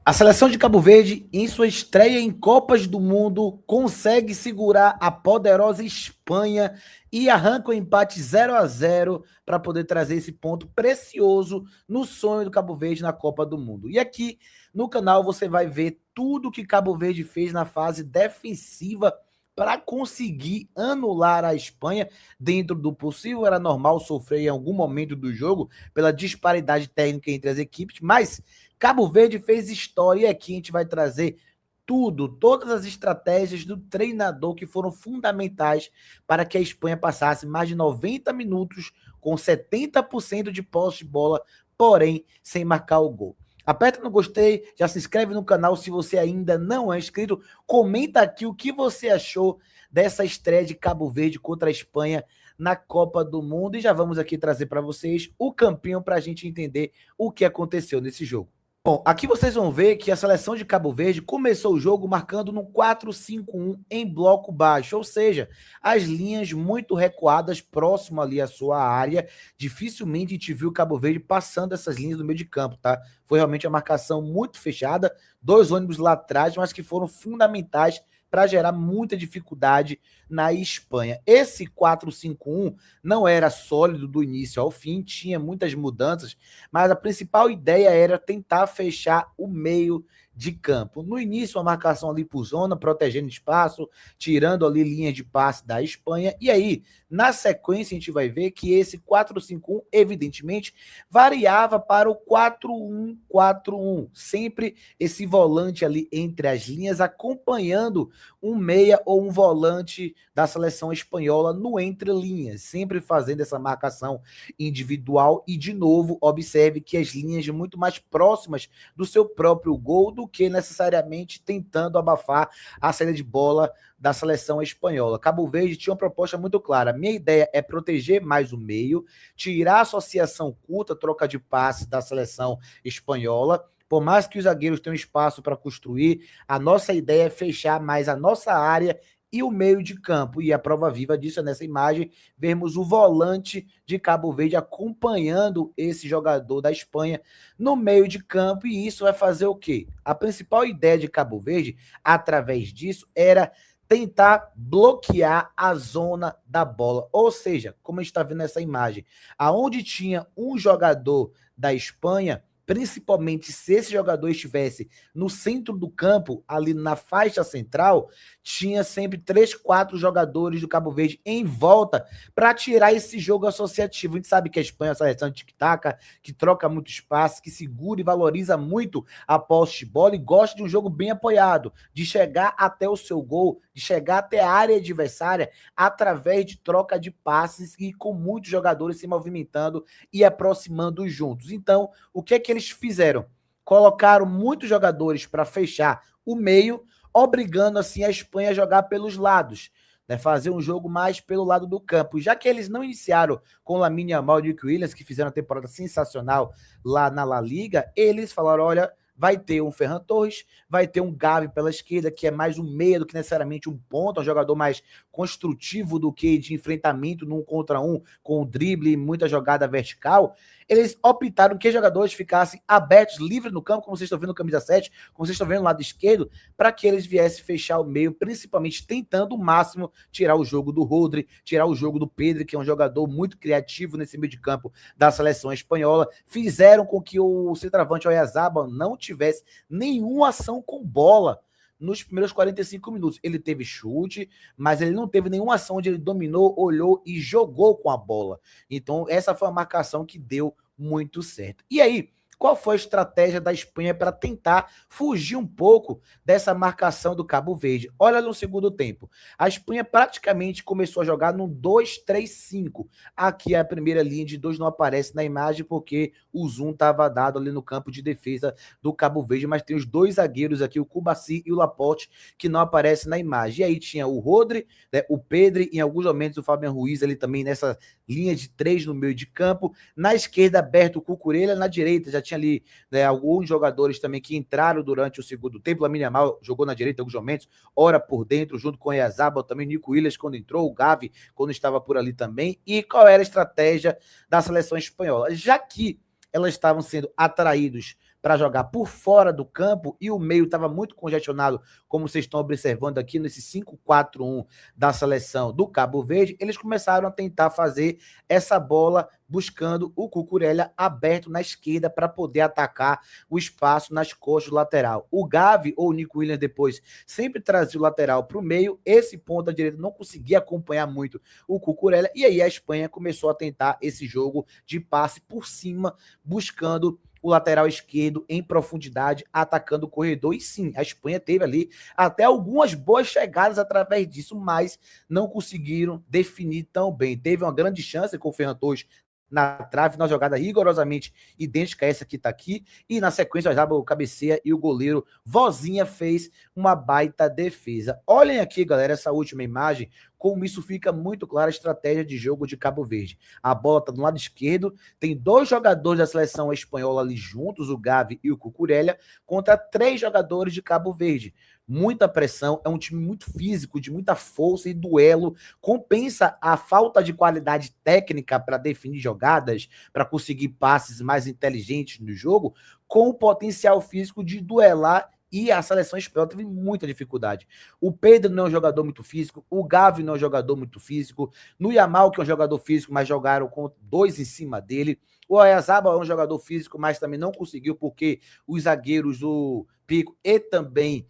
A seleção de Cabo Verde, em sua estreia em Copas do Mundo, consegue segurar a poderosa Espanha e arranca o empate 0-0 para poder trazer esse ponto precioso no sonho do Cabo Verde na Copa do Mundo. E aqui no canal você vai ver tudo que Cabo Verde fez na fase defensiva para conseguir anular a Espanha dentro do possível. Era normal sofrer em algum momento do jogo pela disparidade técnica entre as equipes, mas Cabo Verde fez história e aqui a gente vai trazer tudo, todas as estratégias do treinador que foram fundamentais para que a Espanha passasse mais de 90 minutos com 70% de posse de bola, porém sem marcar o gol. Aperta no gostei, já se inscreve no canal se você ainda não é inscrito, comenta aqui o que você achou dessa estreia de Cabo Verde contra a Espanha na Copa do Mundo e já vamos aqui trazer para vocês o campinho para a gente entender o que aconteceu nesse jogo. Bom, aqui vocês vão ver que a seleção de Cabo Verde começou o jogo marcando no 4-5-1 em bloco baixo, ou seja, as linhas muito recuadas próximo ali à sua área. Dificilmente a gente viu o Cabo Verde passando essas linhas do meio de campo, tá? Foi realmente uma marcação muito fechada, dois ônibus lá atrás, mas que foram fundamentais para gerar muita dificuldade na Espanha. Esse 4-5-1 não era sólido do início ao fim, tinha muitas mudanças, mas a principal ideia era tentar fechar o meio de campo. No início, a marcação ali por zona, protegendo espaço, tirando ali linhas de passe da Espanha, e aí, na sequência, a gente vai ver que esse 4-5-1, evidentemente, variava para o 4-1-4-1, sempre esse volante ali entre as linhas, acompanhando um meia ou um volante da seleção espanhola no entre linhas, sempre fazendo essa marcação individual e, de novo, observe que as linhas muito mais próximas do seu próprio gol do que necessariamente tentando abafar a saída de bola da seleção espanhola. Cabo Verde tinha uma proposta muito clara. Minha ideia é proteger mais o meio, tirar a associação curta, troca de passe da seleção espanhola. Por mais que os zagueiros tenham espaço para construir, a nossa ideia é fechar mais a nossa área e o meio de campo. E a prova viva disso é nessa imagem, vemos o volante de Cabo Verde acompanhando esse jogador da Espanha no meio de campo, e isso vai fazer o quê? A principal ideia de Cabo Verde, através disso, era tentar bloquear a zona da bola. Ou seja, como a gente está vendo nessa imagem, aonde tinha um jogador da Espanha, principalmente se esse jogador estivesse no centro do campo, ali na faixa central, tinha sempre 3, 4 jogadores do Cabo Verde em volta para tirar esse jogo associativo. A gente sabe que a Espanha é uma seleção de tic-tac, que troca muito espaço, que segura e valoriza muito a posse de bola e gosta de um jogo bem apoiado, de chegar até o seu gol, de chegar até a área adversária através de troca de passes e com muitos jogadores se movimentando e aproximando juntos. Então, o que é que eles fizeram? Colocaram muitos jogadores para fechar o meio, obrigando assim a Espanha a jogar pelos lados, né, fazer um jogo mais pelo lado do campo. Já que eles não iniciaram com Lamine Yamal e Nico Williams, que fizeram uma temporada sensacional lá na La Liga, eles falaram, olha, vai ter um Ferran Torres, vai ter um Gavi pela esquerda, que é mais um meia do que necessariamente um ponta, um jogador mais construtivo do que de enfrentamento num contra um, com o drible e muita jogada vertical. Eles optaram que os jogadores ficassem abertos, livres no campo, como vocês estão vendo no camisa 7, como vocês estão vendo no lado esquerdo, para que eles viessem fechar o meio, principalmente tentando o máximo tirar o jogo do Rodri, tirar o jogo do Pedri, que é um jogador muito criativo nesse meio de campo da seleção espanhola. Fizeram com que o centroavante Oyarzabal não tivesse nenhuma ação com bola nos primeiros 45 minutos. Ele teve chute, mas ele não teve nenhuma ação onde ele dominou, olhou e jogou com a bola. Então, essa foi a marcação que deu muito certo. E aí, qual foi a estratégia da Espanha para tentar fugir um pouco dessa marcação do Cabo Verde? Olha no segundo tempo. A Espanha praticamente começou a jogar no 2-3-5. Aqui a primeira linha de dois não aparece na imagem porque o zoom estava dado ali no campo de defesa do Cabo Verde, mas tem os dois zagueiros aqui, o Cubarsí e o Laporte, que não aparecem na imagem. E aí tinha o Rodri, né, o Pedri, em alguns momentos o Fabian Ruiz ali também nessa linha de 3 no meio de campo. Na esquerda aberto o Cucurella, na direita já tinha ali, né, alguns jogadores também que entraram durante o segundo tempo. Lamine Yamal jogou na direita em alguns momentos, ora por dentro, junto com o Oyarzabal, também Nico Williams quando entrou, o Gavi quando estava por ali também. E qual era a estratégia da seleção espanhola? Já que elas estavam sendo atraídos para jogar por fora do campo e o meio estava muito congestionado, como vocês estão observando aqui nesse 5-4-1 da seleção do Cabo Verde, eles começaram a tentar fazer essa bola buscando o Cucurella aberto na esquerda para poder atacar o espaço nas costas do lateral. O Gavi ou o Nico Williams depois sempre trazia o lateral para o meio, esse ponta direita não conseguia acompanhar muito o Cucurella, e aí a Espanha começou a tentar esse jogo de passe por cima, buscando o lateral esquerdo em profundidade, atacando o corredor, e sim, a Espanha teve ali até algumas boas chegadas através disso, mas não conseguiram definir tão bem. Teve uma grande chance com o Ferran Torres na trave, na jogada rigorosamente idêntica a essa que tá aqui, e na sequência o cabeceia e o goleiro Vozinha fez uma baita defesa. Olhem aqui, galera, essa última imagem, como isso fica muito claro a estratégia de jogo de Cabo Verde. A bola tá do lado esquerdo, tem 2 jogadores da seleção espanhola ali juntos, o Gavi e o Cucurella, contra 3 jogadores de Cabo Verde. Muita pressão, é um time muito físico, de muita força e duelo, compensa a falta de qualidade técnica para definir jogadas, para conseguir passes mais inteligentes no jogo, com o potencial físico de duelar, e a seleção espanhola teve muita dificuldade. O Pedro não é um jogador muito físico, o Gavi não é um jogador muito físico, no Yamal, que é um jogador físico, mas jogaram com 2 em cima dele, o Oyarzabal é um jogador físico, mas também não conseguiu, porque os zagueiros do Pico e também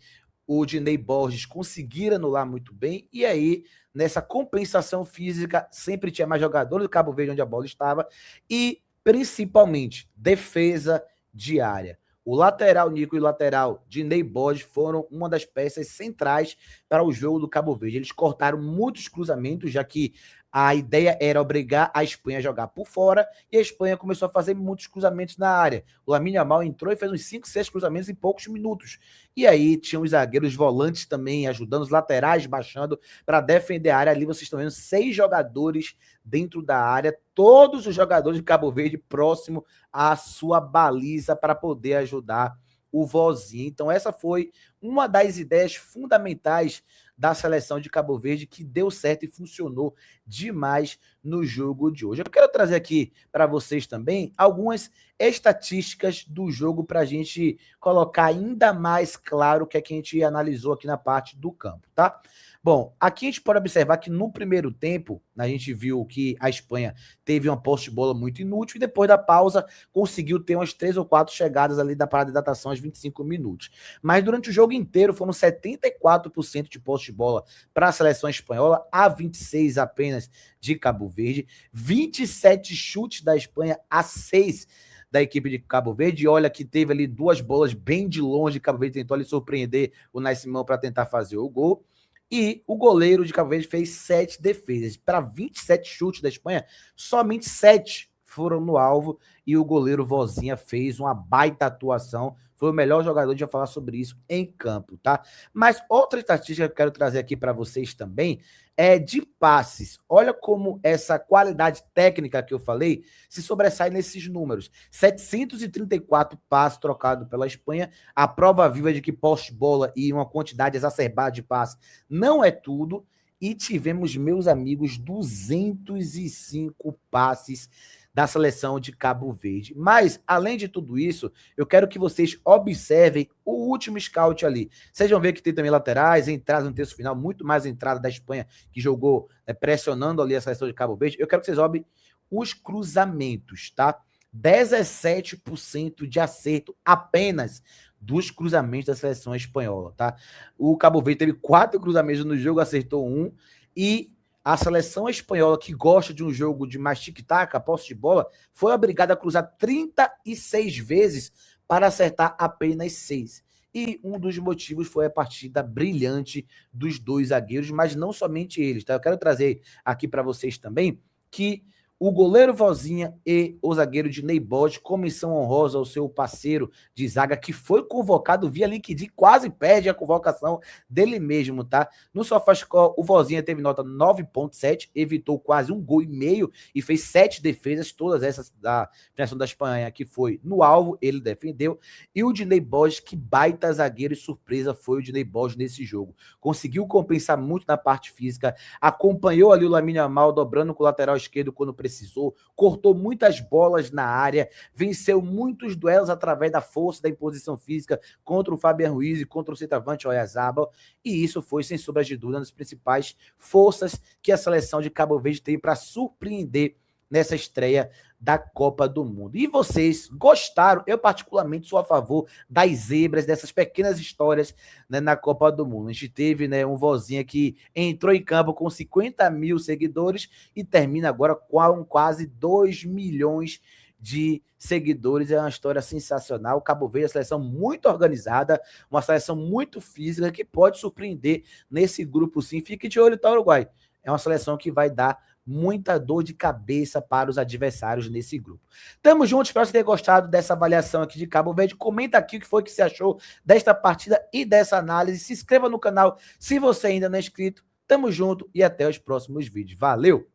o Diney Borges conseguiram anular muito bem, e aí, nessa compensação física, sempre tinha mais jogadores do Cabo Verde onde a bola estava, e principalmente defesa de área. O lateral Nico e o lateral Diney Borges foram uma das peças centrais para o jogo do Cabo Verde. Eles cortaram muitos cruzamentos, já que a ideia era obrigar a Espanha a jogar por fora, e a Espanha começou a fazer muitos cruzamentos na área. O Lamine Yamal entrou e fez uns 5, 6 cruzamentos em poucos minutos. E aí tinham os zagueiros, volantes também ajudando, os laterais baixando para defender a área. Ali vocês estão vendo 6 jogadores dentro da área, todos os jogadores de Cabo Verde próximo à sua baliza para poder ajudar o Vozinha. Então essa foi uma das ideias fundamentais da seleção de Cabo Verde, que deu certo e funcionou demais no jogo de hoje. Eu quero trazer aqui para vocês também algumas estatísticas do jogo para a gente colocar ainda mais claro o que é que a gente analisou aqui na parte do campo, tá? Bom, aqui a gente pode observar que no primeiro tempo, a gente viu que a Espanha teve uma posse de bola muito inútil e depois da pausa conseguiu ter umas 3 ou 4 chegadas ali da parada de hidratação aos 25 minutos. Mas durante o jogo inteiro foram 74% de posse de bola para a seleção espanhola, a 26 apenas de Cabo Verde, 27 chutes da Espanha a 6 da equipe de Cabo Verde. E olha que teve ali 2 bolas bem de longe, Cabo Verde tentou ali surpreender o Nascimão para tentar fazer o gol. E o goleiro de Cabo Verde fez 7 defesas. Para 27 chutes da Espanha, somente 7 foram no alvo, e o goleiro Vozinha fez uma baita atuação. Foi o melhor jogador, de falar sobre isso, em campo, tá? Mas outra estatística que eu quero trazer aqui para vocês também é de passes. Olha como essa qualidade técnica que eu falei se sobressai nesses números. 734 passes trocados pela Espanha, a prova viva de que posse de bola e uma quantidade exacerbada de passes não é tudo. E tivemos, meus amigos, 205 passes da seleção de Cabo Verde. Mas, além de tudo isso, eu quero que vocês observem o último scout ali. Vocês vão ver que tem também laterais, entradas no terço final, muito mais entrada da Espanha, que jogou pressionando ali a seleção de Cabo Verde. Eu quero que vocês observem os cruzamentos, tá? 17% de acerto apenas dos cruzamentos da seleção espanhola, tá? O Cabo Verde teve 4 cruzamentos no jogo, acertou 1, e a seleção espanhola, que gosta de um jogo de mais tic-tac, posse de bola, foi obrigada a cruzar 36 vezes para acertar apenas 6. E um dos motivos foi a partida brilhante dos 2 zagueiros, mas não somente eles, tá? Eu quero trazer aqui para vocês também que o goleiro Vozinha e o zagueiro Diney Borges, comissão honrosa ao seu parceiro de zaga, que foi convocado via LinkedIn, quase perde a convocação dele mesmo, tá? No SofaScore, o Vozinha teve nota 9.7, evitou quase 1,5 gol e fez 7 defesas, todas essas da Federação da Espanha, que foi no alvo, ele defendeu. E o Diney Borges, que baita zagueiro e surpresa foi o Diney Borges nesse jogo. Conseguiu compensar muito na parte física, acompanhou ali o Lamine Yamal dobrando com o lateral esquerdo quando precisou, cortou muitas bolas na área, venceu muitos duelos através da força, da imposição física contra o Fabian Ruiz e contra o centroavante Oyarzabal, e isso foi, sem sombra de dúvida, uma das principais forças que a seleção de Cabo Verde tem para surpreender nessa estreia da Copa do Mundo. E vocês gostaram? Eu particularmente sou a favor das zebras, dessas pequenas histórias, né, na Copa do Mundo. A gente teve, né, um vozinha que entrou em campo com 50 mil seguidores e termina agora com quase 2 milhões de seguidores. É uma história sensacional. O Cabo Verde é uma seleção muito organizada, uma seleção muito física, que pode surpreender nesse grupo sim. Fique de olho, tá, Uruguai? É uma seleção que vai dar muita dor de cabeça para os adversários nesse grupo. Tamo junto, espero que você tenha gostado dessa avaliação aqui de Cabo Verde. Comenta aqui o que foi que você achou desta partida e dessa análise. Se inscreva no canal se você ainda não é inscrito. Tamo junto e até os próximos vídeos. Valeu!